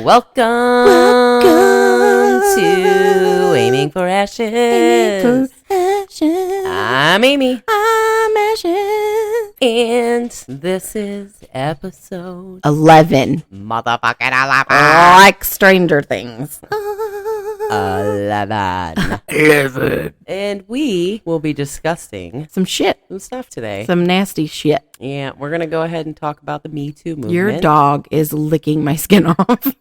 Welcome to Aiming for Ashes. I'm Amy. I'm Ashes. And this is episode 11. Motherfucking 11. Like Stranger Things. 11. And we will be discussing Some shit. some stuff today. Some nasty shit. Yeah, we're going to go ahead and talk about the Me Too movement. Your dog is licking my skin off.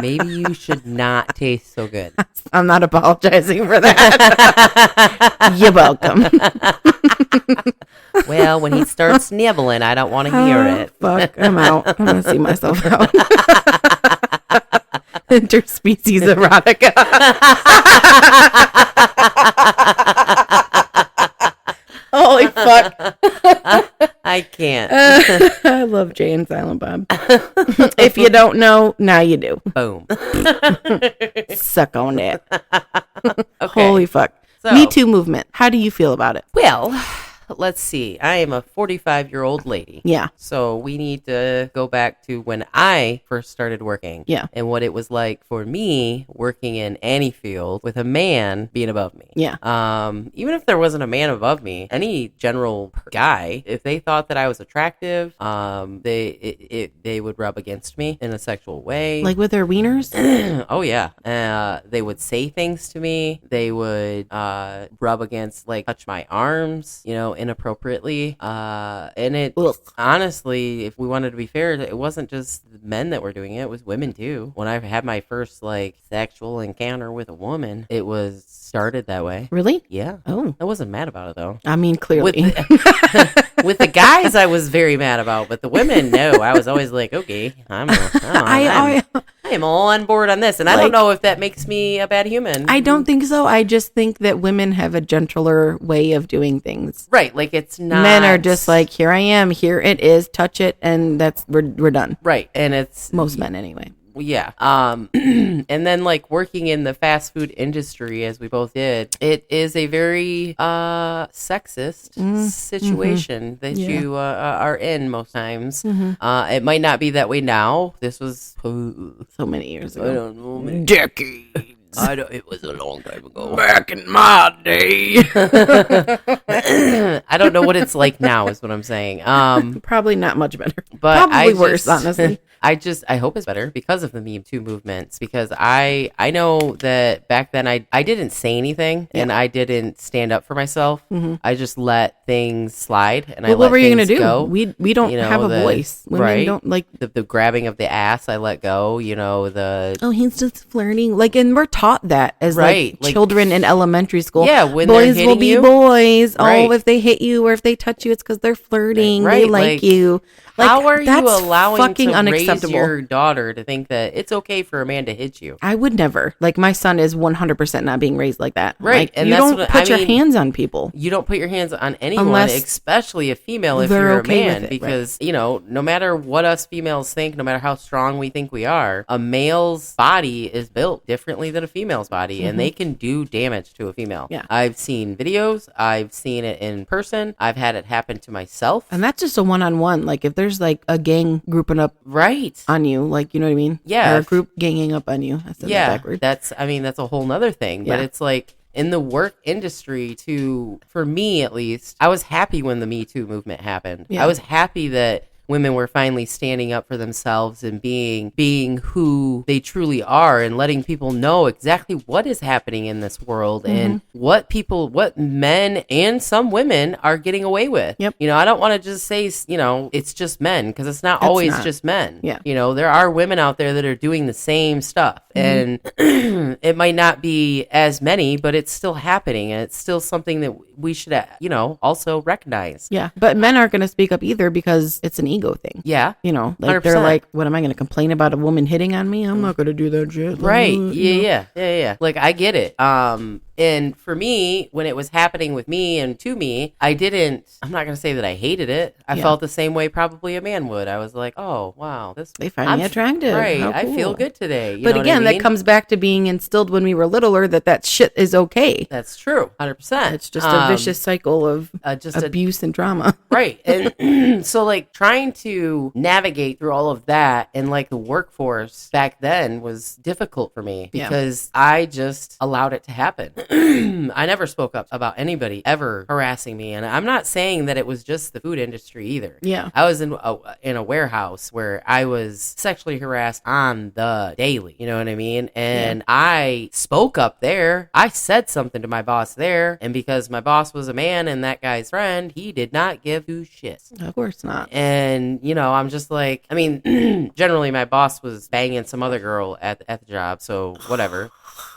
Maybe you should not taste so good. I'm not apologizing for that. You're welcome. Well, when he starts nibbling, I don't want to hear it. Fuck, I'm out. I'm going to see myself out. Interspecies erotica. Holy fuck. I can't. I love Jay and Silent Bob. If you don't know, now you do. Boom. Suck on it. Okay. Holy fuck. So- Me Too movement. How do you feel about it? Well, let's see. I am a 45-year-old lady. Yeah. So we need to go back to when I first started working. Yeah. And what it was like for me working in any field with a man being above me. Yeah. Even if there wasn't a man above me, any general guy, if they thought that I was attractive, they would rub against me in a sexual way. Like with their wieners? Oh yeah. They would say things to me. They would rub against, like, touch my arms, inappropriately. And it honestly, if we wanted to be fair, it wasn't just men that were doing it. It was women too. When I had my first sexual encounter with a woman, it was started that way. Really? Yeah. Oh. I wasn't mad about it though. I mean, clearly. With the guys, I was very mad about, but the women, no. I was always like, okay, I am all on board on this, and I don't know if that makes me a bad human. I don't think so. I just think that women have a gentler way of doing things. Right, like it's not. Men are just like, here I am, here it is, touch it, and we're done. Right, and it's most men anyway. Yeah. And then working in the fast food industry, as we both did, it is a very sexist situation that you are in most times. It might not be that way now. This was so many years ago. I don't know, decades. It was a long time ago. Back in my day. I don't know what it's like now, is what I'm saying. Probably not much better. But probably worse, honestly. I hope it's better because of the Me Too movements, because I know that back then I didn't say anything and I didn't stand up for myself. I just let things slide and what were you going to do? We don't have a voice. Women don't the grabbing of the ass. I let go, he's just flirting. And we're taught that as children in elementary school. Yeah. When boys will be boys. Right. Oh, if they hit you or if they touch you, it's because they're flirting. Right. They like you. How are you allowing fucking to unacceptable. raise your daughter to think that it's okay for a man to hit you? I would never. My son is 100% not being raised like that. Right. And you don't put your hands on people. You don't put your hands on anyone, unless especially a female if you're a man. Because, no matter what us females think, no matter how strong we think we are, a male's body is built differently than a female's body. And they can do damage to a female. Yeah. I've seen videos. I've seen it in person. I've had it happen to myself. And that's just a one-on-one. If there's a gang grouping up on you, you know what I mean? Yeah. Or a group ganging up on you. I said that backwards. That's a whole nother thing. But it's in the work industry for me at least, I was happy when the Me Too movement happened. Yeah. I was happy that women were finally standing up for themselves and being who they truly are and letting people know exactly what is happening in this world and what men and some women are getting away with. Yep. I don't want to just say, it's just men, because it's not always just men. Yeah. There are women out there that are doing the same stuff and it might not be as many, but it's still happening and it's still something that we should, also recognize. Yeah. But men aren't going to speak up either because it's an ego thing. Yeah. They're like, what am I going to complain about a woman hitting on me? I'm not going to do that shit. Right. Yeah. I get it. And for me, when it was happening with me and to me, I'm not going to say that I hated it. I felt the same way probably a man would. I was like, oh, wow. They find me attractive. Right. Cool. I feel good today. But again, that comes back to being instilled when we were littler that shit is okay. That's true. 100%. It's just a vicious cycle of just abuse and drama. Right. And so like trying to navigate through all of that and like the workforce back then was difficult for me because I just allowed it to happen. I never spoke up about anybody ever harassing me. And I'm not saying that it was just the food industry either. Yeah. I was in a warehouse where I was sexually harassed on the daily. You know what I mean? And I spoke up there. I said something to my boss there. And because my boss was a man and that guy's friend, he did not give two shits. Of course not. And, you know, I'm just like, I mean, generally my boss was banging some other girl at the job. So whatever.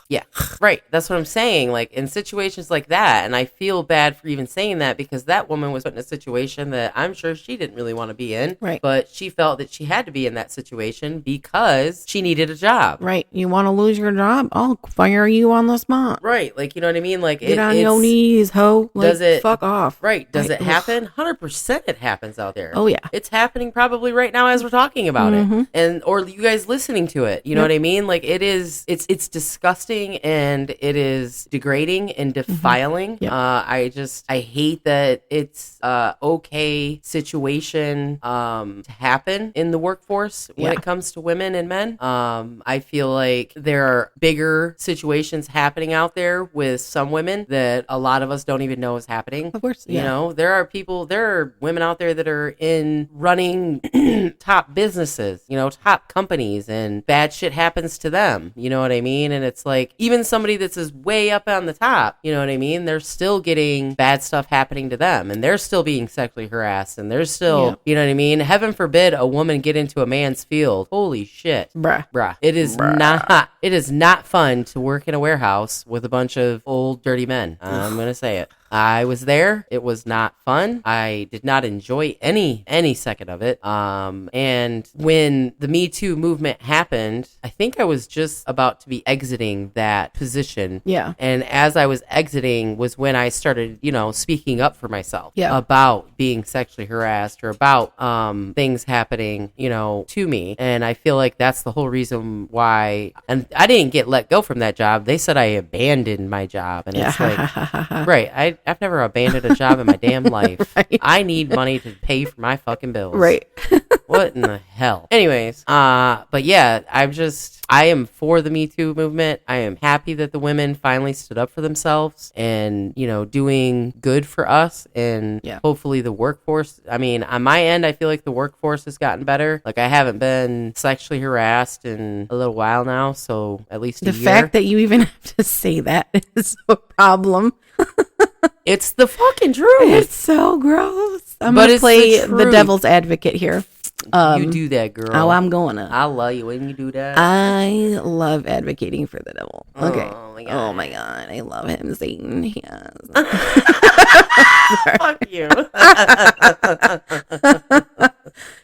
Yeah, right. That's what I'm saying. Like in situations like that, and I feel bad for even saying that because that woman was put in a situation that I'm sure she didn't really want to be in. Right. But she felt that she had to be in that situation because she needed a job. Right. You want to lose your job? I'll fire you on the spot. Right. Like, you know what I mean? Like get on your knees, ho. Like, does it fuck off? Right. Does it happen? 100% it happens out there. Oh yeah. It's happening probably right now as we're talking about it, and or you guys listening to it. You know what I mean? Like it's disgusting and it is degrading and defiling. Yep. I hate that it's okay situation to happen in the workforce when it comes to women and men. I feel like there are bigger situations happening out there with some women that a lot of us don't even know is happening. Of course, you know, there are women out there that are in running top businesses, you know, top companies, and bad shit happens to them. You know what I mean? And it's like even somebody that's is way up on the top, you know what I mean? They're still getting bad stuff happening to them, and they're still being sexually harassed, and they're still, you know what I mean? Heaven forbid a woman get into a man's field. Holy shit. Bruh. It is not fun to work in a warehouse with a bunch of old dirty men. I'm going to say it. I was there. It was not fun. I did not enjoy any second of it. And when the Me Too movement happened, I think I was just about to be exiting that position. Yeah. And as I was exiting was when I started, you know, speaking up for myself about being sexually harassed or about things happening, you know, to me. And I feel like that's the whole reason why. And I didn't get let go from that job. They said I abandoned my job. And it's like, right. I've never abandoned a job in my damn life. Right. I need money to pay for my fucking bills. Right. What in the hell? Anyways, but yeah, I am for the Me Too movement. I am happy that the women finally stood up for themselves and, you know, doing good for us and hopefully the workforce. I mean, on my end, I feel like the workforce has gotten better. Like I haven't been sexually harassed in a little while now, so at least the fact that you even have to say that is a problem. It's the fucking truth. It's so gross. I'm going to play the devil's advocate here. You do that, girl. Oh, I'm going to. I love you when you do that. I love advocating for the devil. Okay. Oh my God. I love him, Satan. Yes. Fuck you.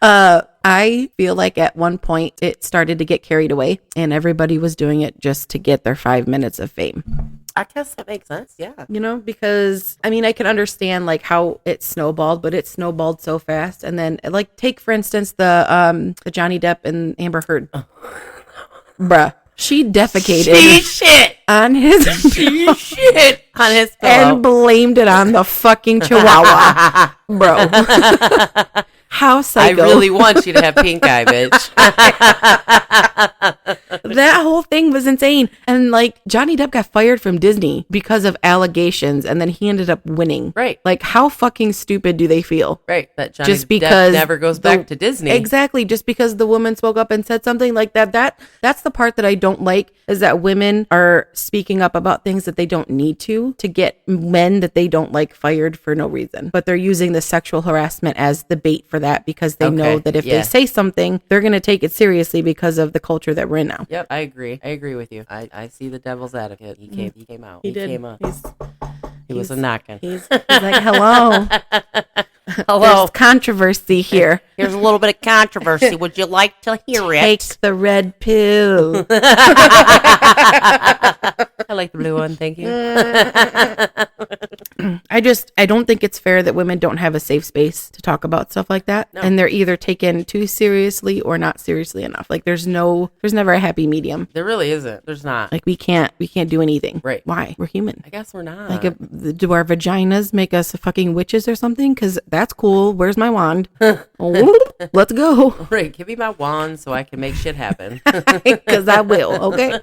I feel like at one point it started to get carried away and everybody was doing it just to get their 5 minutes of fame. I guess that makes sense. Yeah. You know, because I mean, I can understand like how it snowballed, but it snowballed so fast. And then like take, for instance, the Johnny Depp and Amber Heard. Bruh. She defecated on his pillow and blamed it on the fucking chihuahua. Bro. How psycho. I really want you to have pink eye, bitch. That whole thing was insane. And like Johnny Depp got fired from Disney because of allegations and then he ended up winning. Right. Like how fucking stupid do they feel? Right. That Johnny Depp never goes back to Disney. Exactly. Just because the woman spoke up and said something like that. That's the part that I don't like is that women are speaking up about things that they don't need to get men that they don't like fired for no reason. But they're using the sexual harassment as the bait for that because they know that if they say something, they're going to take it seriously because of the culture that we're in now. Yep, I agree with you. I see the devil's advocate. He came out. He did. Came up. He was a knocking. He's like, hello. Hello. There's controversy here. Here's a little bit of controversy. Would you like to hear it? Take the red pill. I like the blue one. Thank you. I don't think it's fair that women don't have a safe space to talk about stuff like that. No. And they're either taken too seriously or not seriously enough. Like there's never a happy medium. There really isn't. There's not. Like we can't do anything. Right. Why? We're human. I guess we're not. Like do our vaginas make us fucking witches or something? Because that's cool. Where's my wand? Let's go. Right. Give me my wand so I can make shit happen. Because I will. Okay.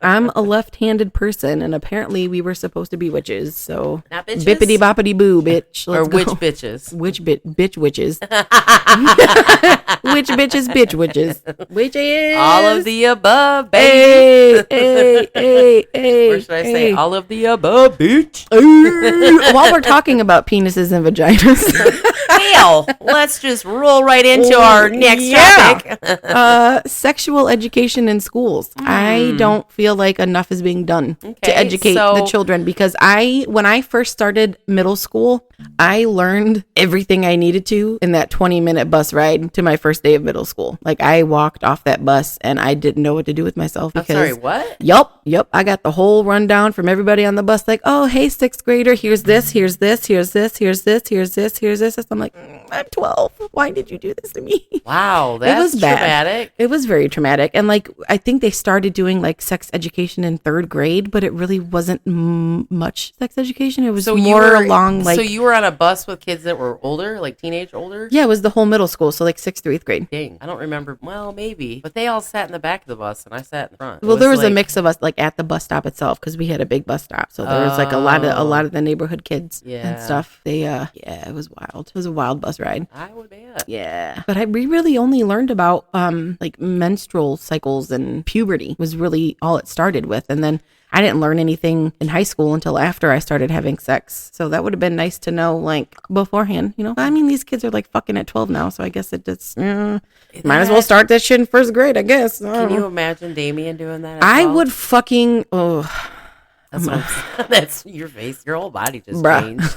I'm a left-handed person, and apparently we were supposed to be witches. So not bitches? Bippity boppity boo, bitch. Let's or go. Witch bitches. Bitch witches. Which bitches, bitch witches. Witches. All of the above, baby. Hey. Or should I say all of the above, bitch? While we're talking about penises and vaginas. Hell, let's just roll right into our next topic. Sexual education in schools. I don't feel like enough is being done to educate the children, because when I first started middle school, I learned everything I needed to in that 20-minute bus ride to my first day of middle school. Like I walked off that bus and I didn't know what to do with myself. Because, I'm sorry, what? Yup. I got the whole rundown from everybody on the bus. Like, oh, hey, sixth grader, here's this. I'm like, I'm 12. Why did you do this to me? Wow, that's traumatic. It was very traumatic. And like, I think they started doing like sex education in third grade, but it really wasn't much sex education. It was more along like. So you were on a bus with kids that were older, like teenage older? Yeah, it was the whole middle school. So like 6th through 8th grade. Dang, I don't remember. Well, maybe. But they all sat in the back of the bus and I sat in the front. Well, there was a mix of us like at the bus stop itself, because we had a big bus stop. So there was like a lot of the neighborhood kids and stuff. They it was wild. It was a wild bus ride. I would bet. Yeah. But we really only learned about like menstrual cycles and puberty was really all it started with. And then I didn't learn anything in high school until after I started having sex. So that would have been nice to know like beforehand, you know. I mean, these kids are like fucking at 12 now. So I guess it just might as well start that shit in first grade, I guess. Can you imagine Damien doing that? I would fucking That's your face. Your whole body just changed.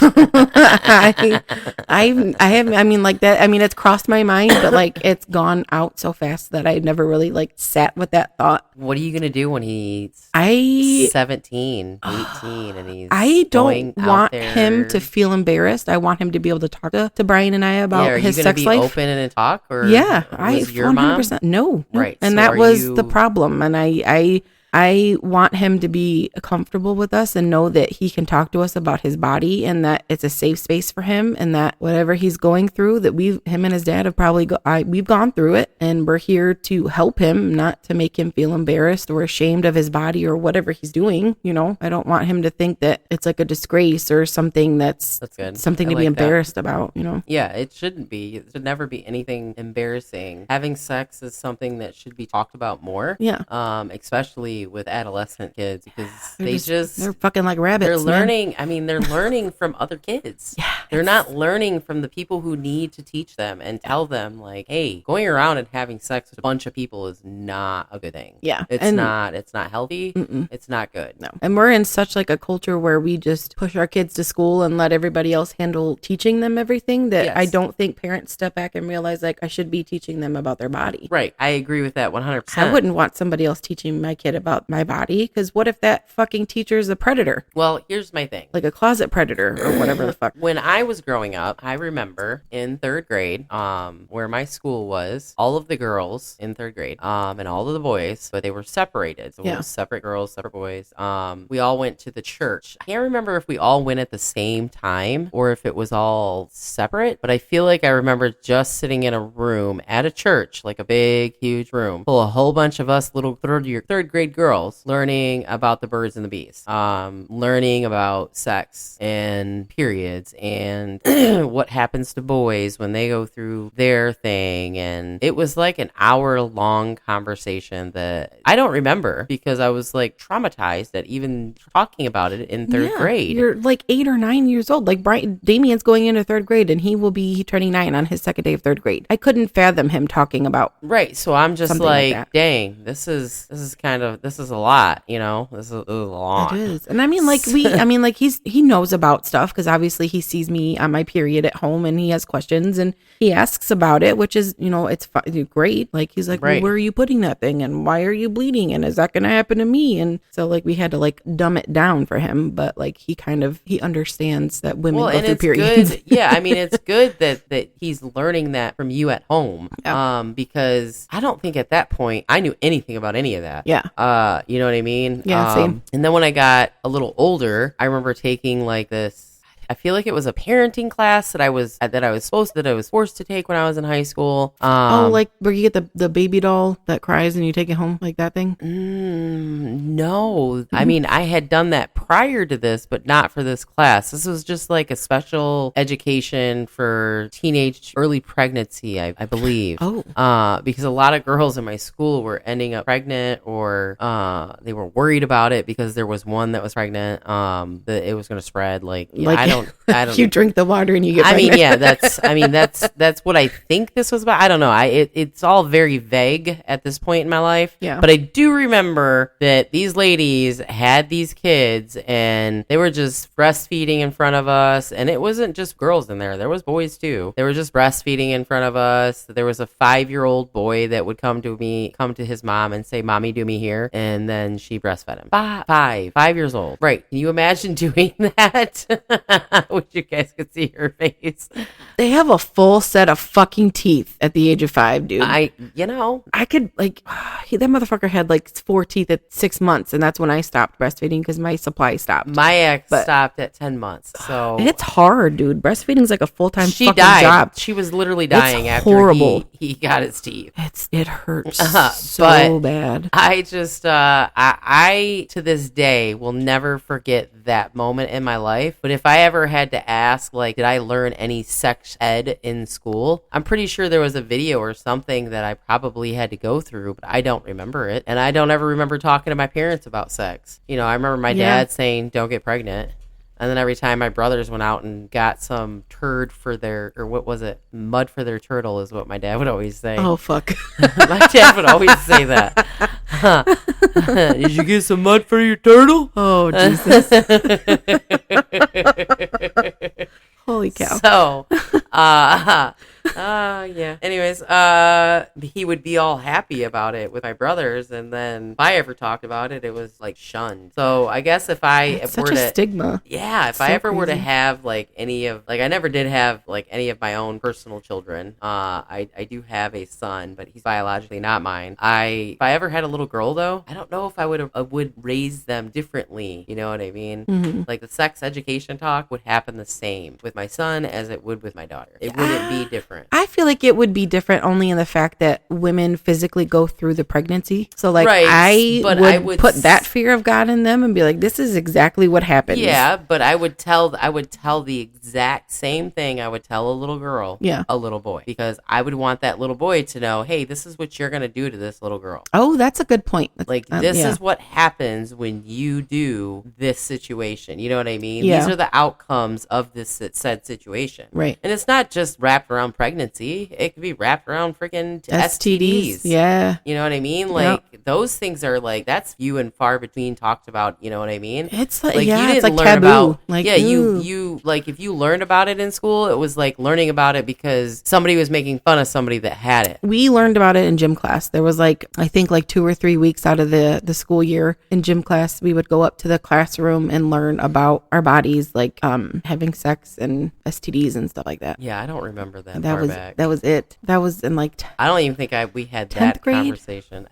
I mean, like that. I mean, it's crossed my mind, but like it's gone out so fast that I never really like sat with that thought. What are you gonna do when he's 17, 18, and he's? I don't want him to feel embarrassed. I want him to be able to talk to Brian and I about his sex life. Open and talk, or was your 100%. Mom? No, right? And so that was the problem, and I want him to be comfortable with us and know that he can talk to us about his body and that it's a safe space for him, and that whatever he's going through, that him and his dad have probably we've gone through it, and we're here to help him, not to make him feel embarrassed or ashamed of his body or whatever he's doing. You know, I don't want him to think that it's like a disgrace or something that's good. Something to be embarrassed about, you know? Yeah, it shouldn't be. It should never be anything embarrassing. Having sex is something that should be talked about more. Yeah. Especially with adolescent kids, because they're fucking like rabbits. They're learning. I mean, they're learning from other kids. Yeah, they're not learning from the people who need to teach them and tell them like, hey, going around and having sex with a bunch of people is not a good thing. Yeah, it's not healthy. It's not good. No, and we're in such like a culture where we just push our kids to school and let everybody else handle teaching them everything, that I don't think parents step back and realize like I should be teaching them about their body. Right, I agree with that 100%. I wouldn't want somebody else teaching my kid about my body, because what if that fucking teacher is a predator? Well, here's my thing. Like a closet predator or whatever the fuck. When I was growing up, I remember in 3rd grade, where my school was, all of the girls in 3rd grade, and all of the boys, but they were separated. So it was separate girls, separate boys. We all went to the church. I can't remember if we all went at the same time or if it was all separate, but I feel like I remember just sitting in a room at a church, like a big, huge room, full of a whole bunch of us little 3rd grade girls learning about the birds and the bees, learning about sex and periods and what happens to boys when they go through their thing. And it was like an hour-long conversation that I don't remember because I was like traumatized at even talking about it in 3rd grade. You're like 8 or 9 years old. Like Damien's going into 3rd grade and he will be turning 9 on his 2nd day of 3rd grade. I couldn't fathom him talking about. Right. So I'm just like dang, this is this is a lot, this is a lot. It is. And I mean, like, he knows about stuff because obviously he sees me on my period at home and he has questions and he asks about it, which is, it's great. Like, he's like, well, where are you putting that thing? And why are you bleeding? And is that going to happen to me? And so, like, we had to, like, dumb it down for him. But, like, he understands that women go through periods. Good. Yeah, I mean, it's good that he's learning that from you at home. Yeah. Because I don't think at that point I knew anything about any of that. Yeah. You know what I mean? Yeah, same. And then when I got a little older, I remember taking like this, I feel like it was a parenting class that I was forced to take when I was in high school. Like where you get the baby doll that cries and you take it home, like that thing? No. I mean, I had done that prior to this, but not for this class. This was just like a special education for teenage early pregnancy, I believe. Because a lot of girls in my school were ending up pregnant or they were worried about it because there was one that was pregnant, that it was going to spread. I don't you drink the water and you get pregnant. That's what I think this was about. I don't know. It's all very vague at this point in my life. Yeah. But I do remember that these ladies had these kids and they were just breastfeeding in front of us. And it wasn't just girls in there. There was boys too. They were just breastfeeding in front of us. There was a 5-year-old boy that would come to his mom and say, "Mommy, do me here." And then she breastfed him. 5 years old. Right. Can you imagine doing that? Wish you guys could see her face. They have a full set of fucking teeth at the age of 5, dude. I could that motherfucker had like 4 teeth at 6 months, and that's when I stopped breastfeeding because my supply stopped. My ex stopped at 10 months, so it's hard, dude. Breastfeeding's like a full-time fucking died. job. She was literally dying after horrible. He got his teeth. It hurts so bad. I just I to this day will never forget that moment in my life. But if I ever had to ask, like, did I learn any sex ed in school? I'm pretty sure there was a video or something that I probably had to go through, but I don't remember it. And I don't ever remember talking to my parents about sex. I remember my dad saying, "Don't get pregnant." And then every time my brothers went out and got some mud for their turtle is what my dad would always say. Oh, fuck. My dad would always say that. Did you get some mud for your turtle? Oh, Jesus. Holy cow. So, yeah. Anyways, he would be all happy about it with my brothers, and then if I ever talked about it, it was like shunned. So I guess if I such a stigma. Yeah, if I ever were to have like I never did have like any of my own personal children. I do have a son, but he's biologically not mine. If I ever had a little girl though, I don't know if I would raise them differently. You know what I mean? Mm-hmm. Like the sex education talk would happen the same with my son as it would with my daughter. It wouldn't be different. I feel like it would be different only in the fact that women physically go through the pregnancy. So like I would put that fear of God in them and be like, this is exactly what happens. Yeah, but I would tell the exact same thing I would tell a little girl, a little boy, because I would want that little boy to know, hey, this is what you're going to do to this little girl. Oh, that's a good point. Like this is what happens when you do this situation. You know what I mean? Yeah. These are the outcomes of this said situation. Right. And it's not just wrapped around pregnancy. It could be wrapped around freaking STDs. Yeah. You know what I mean? Like those things are like, that's few and far between talked about. You know what I mean? It's like, you didn't it's like learn taboo. About, like, you like if you learned about it in school, it was like learning about it because somebody was making fun of somebody that had it. We learned about it in gym class. There was like, I think like 2 or 3 weeks out of the school year in gym class, we would go up to the classroom and learn about our bodies, like having sex and STDs and stuff like that. Yeah, I don't remember that. That was it. That was in like I don't even think we had that grade conversation.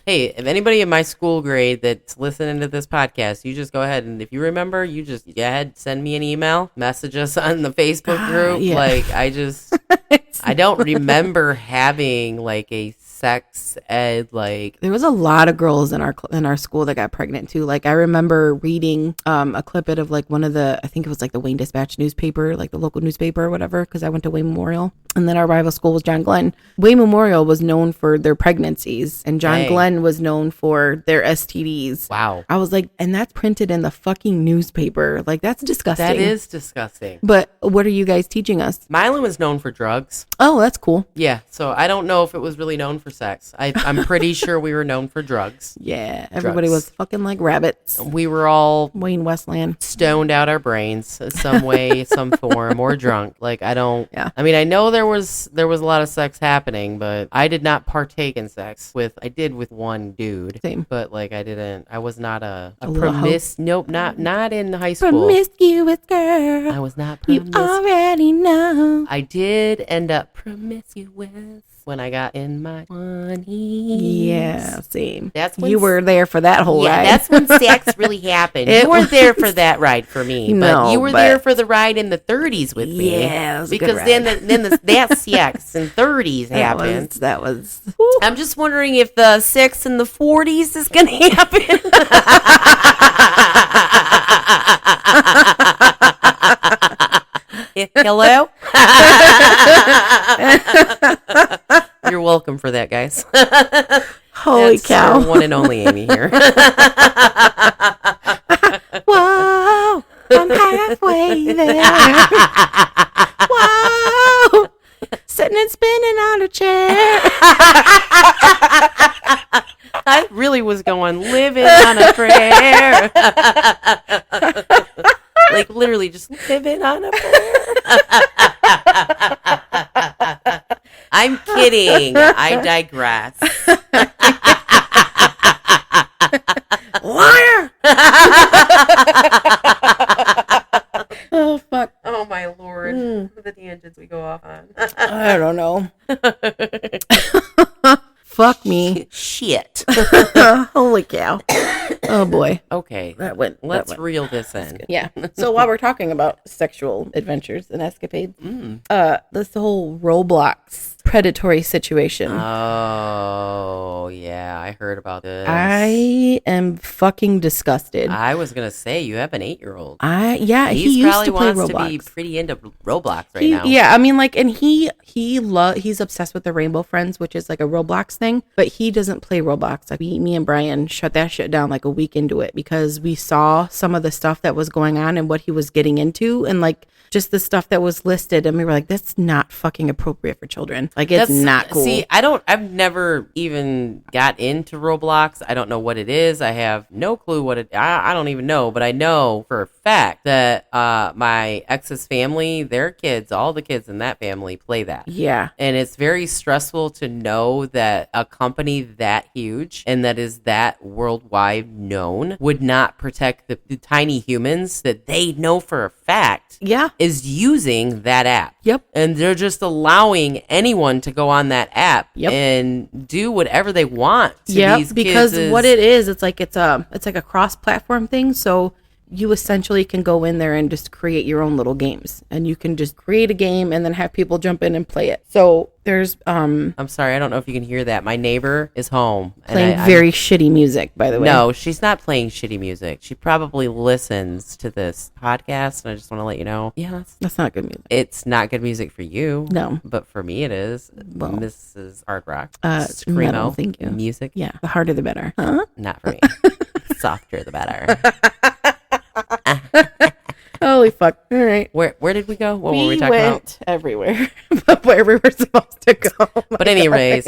Hey, if anybody in my school grade that's listening to this podcast, you just go ahead and if you remember, you just go ahead, send me an email, message us on the Facebook group. Yeah. Like I don't remember having like a sex ed, like there was a lot of girls in our school that got pregnant too. Like I remember reading a clip of like one of the, I think it was like the Wayne Dispatch newspaper, like the local newspaper or whatever, because I went to Wayne Memorial. And then our rival school was John Glenn. Wayne Memorial was known for their pregnancies, and John Glenn was known for their STDs. Wow. I was like, and that's printed in the fucking newspaper. Like, that's disgusting. That is disgusting. But what are you guys teaching us? Milan was known for drugs. Oh, that's cool. Yeah, so I don't know if it was really known for sex. I'm pretty sure we were known for drugs. Yeah, everybody was fucking like rabbits. We were all Wayne Westland. Stoned out our brains some way, some form, or drunk. Like, I don't... Yeah. I mean, I know there was a lot of sex happening, but I did not partake in sex I did with one dude. Same. But, like, I was not a nope, not in high school. Promiscuous girl. I was not promiscuous. You already know. I did end up promiscuous when I got in my 20s. Yeah, same. That's when you were there for that whole ride. That's when sex really happened. You weren't there for that ride for me, but you were there for the ride in the 30s with me. Yeah, because that sex in 30s happened. That was. I'm just wondering if the sex in the 40s is going to happen. Hello? You're welcome for that, guys. Holy cow. One and only Amy here. Whoa, I'm halfway there. Whoa, sitting and spinning on a chair. I really was going living on a prayer. Like, literally just living on a prayer. I'm kidding. I digress. Liar! Oh, fuck. Oh, my Lord. The tangents we go off on. I don't know. Fuck me. Shit. Holy cow. Oh, boy. Okay. Let's reel this in. Yeah. So while we're talking about sexual adventures and escapades, this whole Roblox predatory situation. Oh, yeah. I heard about this. I am fucking disgusted. I was going to say, you have an 8-year-old. He used to play Roblox. To be pretty into Roblox now. Yeah, I mean, like, and he's obsessed with the Rainbow Friends, which is like a Roblox thing, but he doesn't play Roblox. Like, me and Brian shut that shit down like a week into it because we saw some of the stuff that was going on and what he was getting into, and like just the stuff that was listed, and we were like, that's not fucking appropriate for children. Like, it's not cool. See, I've never even got into Roblox. I don't know what it is. I have no clue what it, I don't even know, but I know for a fact that my ex's family, their kids, all the kids in that family play that. Yeah. And it's very stressful to know that a company that huge and that is that worldwide known would not protect the tiny humans that they know for a fact is using that app. Yep. And they're just allowing anyone to go on that app and do whatever they want to these because kids. What it is, it's like a cross-platform thing. So you essentially can go in there and just create your own little games, and you can just create a game and then have people jump in and play it. So there's I'm sorry, I don't know if you can hear that. My neighbor is home playing very shitty music, by the way. No, she's not playing shitty music. She probably listens to this podcast, and I just want to let you know. Yeah, that's not good music. It's not good music for you. No, but for me it is. Well, this is hard rock. Screamo, metal, thank you. Music. Yeah, the harder the better. Huh? Not for me. Softer the better. Holy fuck. All right. Where did we go? What were we talking about? Everywhere. But where we were supposed to go. But anyways,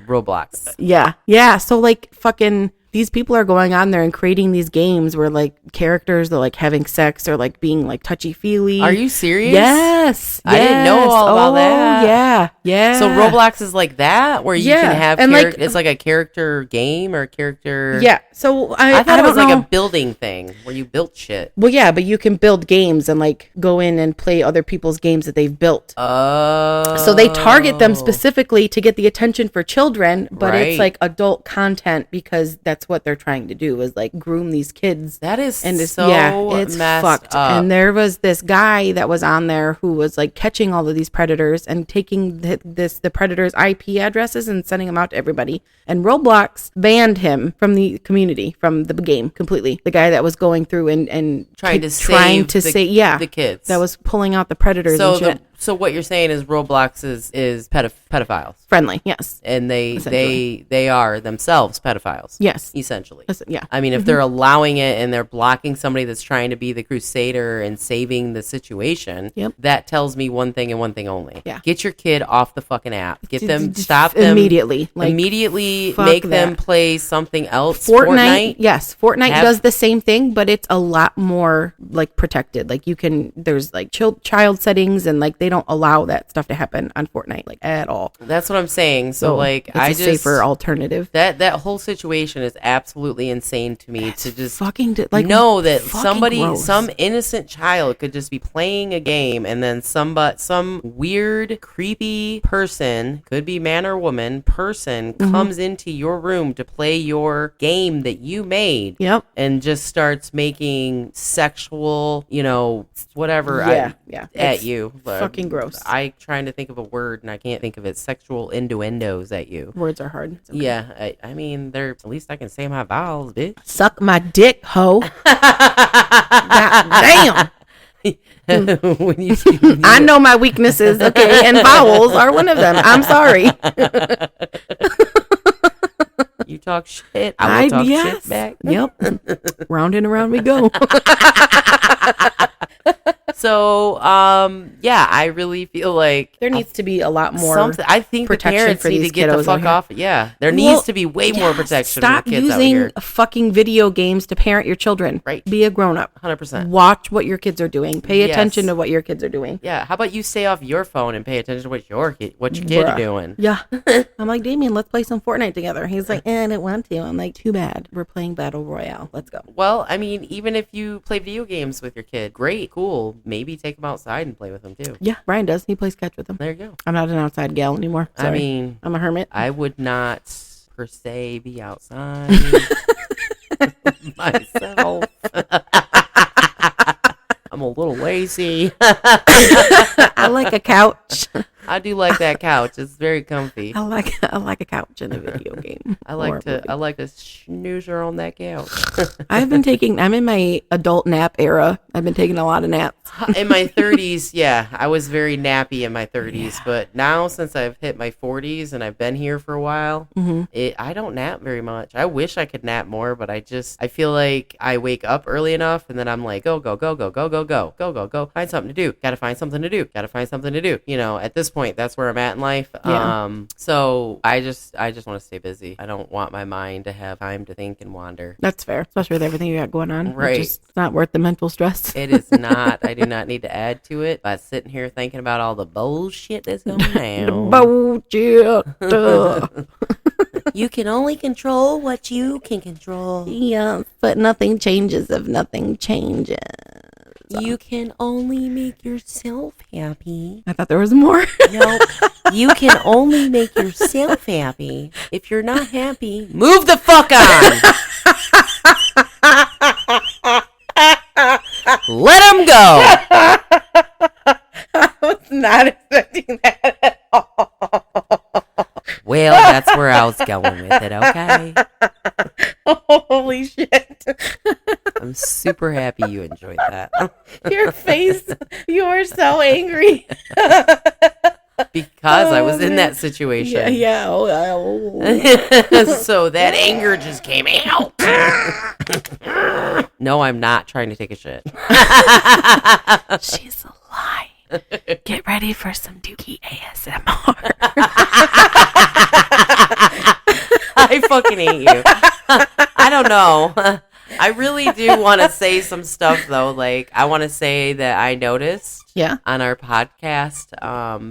Roblox. Yeah. So like fucking these people are going on there and creating these games where like characters are like having sex or like being like touchy-feely. Are you serious? Yes. I didn't know all about that. Yeah. So Roblox is like that where you can have and like, it's like a character game or character. Yeah. So I thought it was like a building thing where you built shit. Well, yeah, but you can build games and like go in and play other people's games that they've built. Oh. So they target them specifically to get the attention for children, but it's like adult content because that's what they're trying to do is like groom these kids. That is it's messed fucked up. And there was this guy that was on there who was like catching all of these predators and taking the predators' IP addresses and sending them out to everybody. And Roblox banned him from the community, from the game completely. The guy that was going through and trying to save the kids that was pulling out the predators. So what you're saying is Roblox is pedophiles friendly, yes, and they are themselves pedophiles, yes, essentially. Yeah. I mean, if they're allowing it and they're blocking somebody that's trying to be the crusader and saving the situation, that tells me one thing and one thing only. Yeah. Get your kid off the fucking app. Get them, stop them immediately. Like, immediately make them play something else. Fortnite, yes. Fortnite does the same thing, but it's a lot more like protected. Like there's like child settings and like they don't allow that stuff to happen on Fortnite like at all. That's what I'm saying. So like it's a safer alternative. That whole situation is absolutely insane to me. To just fucking know that somebody, gross. some innocent child could just be playing a game and then some weird, creepy person, could be man or woman, person comes into your room to play your game that you made. Yep. And just starts making sexual, whatever at you. Fucking gross. I trying to think of a word and I can't think of it. Sexual innuendos at you. Words are hard. Okay. Yeah, I mean, they're at least I can say my vowels, bitch. Suck my dick, ho. God damn. I know my weaknesses, okay, and vowels are one of them. I'm sorry. You talk shit, I will talk shit back. Yep. Round and around we go. So, I really feel like there needs to be a lot more. I think protection the parents for need these to get the fuck off. Yeah, there needs to be way more protection. Stop for kids using out here. fucking video games to parent your children. Right. Be a grown up. 100%. Watch what your kids are doing. Pay attention to what your kids are doing. Yeah. How about you stay off your phone and pay attention to what your kid are doing? Yeah. I'm like, Damien, let's play some Fortnite together. He's like, I don't want to. I'm like, too bad. We're playing Battle Royale. Let's go. Well, I mean, even if you play video games with your kid, great, cool. Maybe take them outside and play with them too. Yeah, Brian does. He plays catch with them. There you go. I'm not an outside gal anymore. Sorry. I mean, I'm a hermit. I would not per se be outside myself. I'm a little lazy. I like a couch. I do like that couch. It's very comfy. I like a couch in a video game. I like to snoozer on that couch. I'm in my adult nap era. I've been taking a lot of naps. In my 30s, yeah, I was very nappy in my 30s, but now since I've hit my 40s and I've been here for a while, I don't nap very much. I wish I could nap more, but I feel like I wake up early enough and then I'm like, go, find something to do. Gotta find something to do. At this point, that's where I'm at in life. Yeah. So I just want to stay busy. I don't want my mind to have time to think and wander. That's fair, especially with everything you got going on. Right. It's not worth the mental stress. It is not. I do not need to add to it by sitting here thinking about all the bullshit that's going on. Bullshit. You can only control what you can control. Yeah, but nothing changes if nothing changes. You can only make yourself happy. I thought there was more. No, you can only make yourself happy. If you're not happy, move the fuck on. Let him go. I was not expecting that at all. Well, that's where I was going with it, okay? Holy shit. I'm super happy you enjoyed that. Your face, you are so angry. Because I was in that situation. Yeah. So that anger just came out. No, I'm not trying to take a shit. She's a lie. Get ready for some Dookie ASMR. I fucking hate you. I don't know. I really do want to say some stuff, though. Like, I want to say that I noticed on our podcast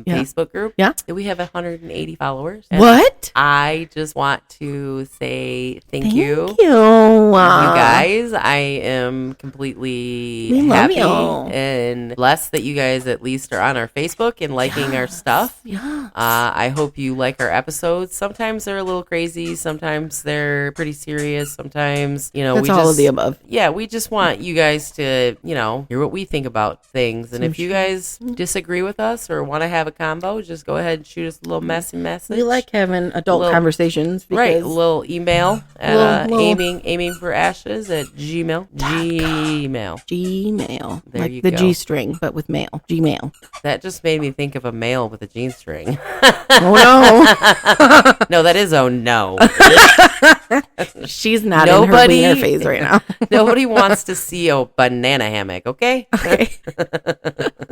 Facebook group that we have 180 followers. What? I just want to say thank you. You guys. I am completely happy and blessed that you guys at least are on our Facebook and liking our stuff. Yeah. I hope you like our episodes. Sometimes they're a little crazy. Sometimes they're pretty serious. Sometimes, That's all of the above. Yeah, we just want you guys to, hear what we think about things. And if you guys guys disagree with us or want to have a combo, just go ahead and shoot us a little message. We like having adult conversations. Right. A little email at aiming for ashes at Gmail. There like you the go. G string, but with mail. Gmail. That just made me think of a male with a G string. Oh, no. No, that is no. She's not in her wiener phase right now. Nobody wants to see a banana hammock, okay? Okay.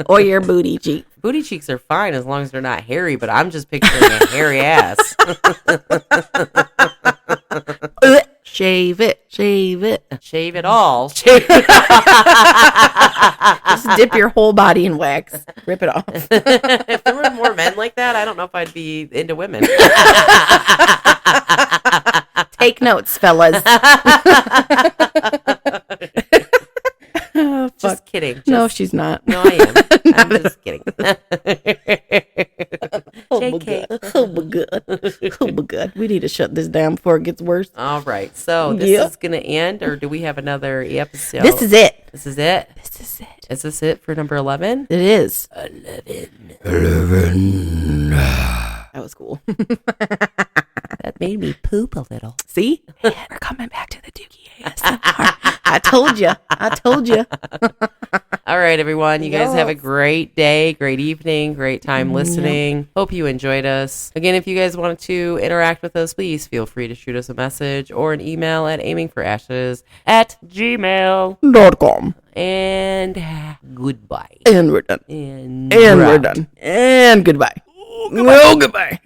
Or your booty cheek. Booty cheeks are fine as long as they're not hairy, but I'm just picturing a hairy ass. Shave it. Shave it all. Shave it Just dip your whole body in wax. Rip it off. If there were more men like that, I don't know if I'd be into women. Take notes, fellas. Oh, just kidding. No, she's not. No, I am. I'm just kidding. Oh my god. We need to shut this down before it gets worse. All right. So this is going to end, or do we have another episode? This is it. Is this it for number 11? It is. 11. That was cool. That made me poop a little. See? We're coming back to the Dookie ASMR. I told you. All right, everyone. You guys have a great day, great evening, great time listening. Hope you enjoyed us. Again, if you guys want to interact with us, please feel free to shoot us a message or an email at aimingforashes@gmail.com. And goodbye. And we're done. And we're done. And goodbye. No, goodbye.